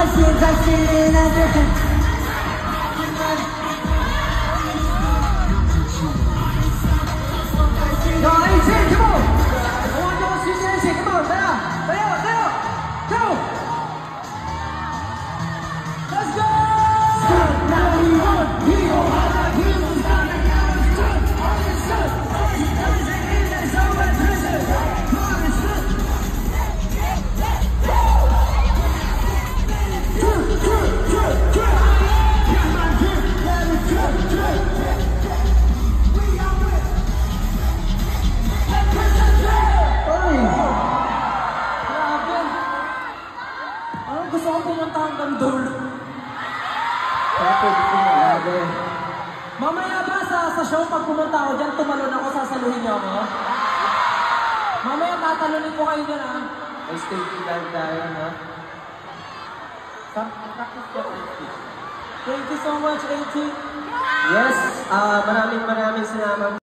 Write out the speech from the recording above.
现在心里那个很。要一起 come on， 我们用时间一起 come on， 来啊，来啊，来啊 ，go， let's go。Gusto kong pumunta hanggang dulo. Mamaya ba sa show pag pumunta ako dyan, tumalon ako, sasaluhin niyo ako? Mamaya tatalunin ko kayo dyan, ha? May stage dive tayo, ha? Thank you so much, AT. Yes, maraming salamat.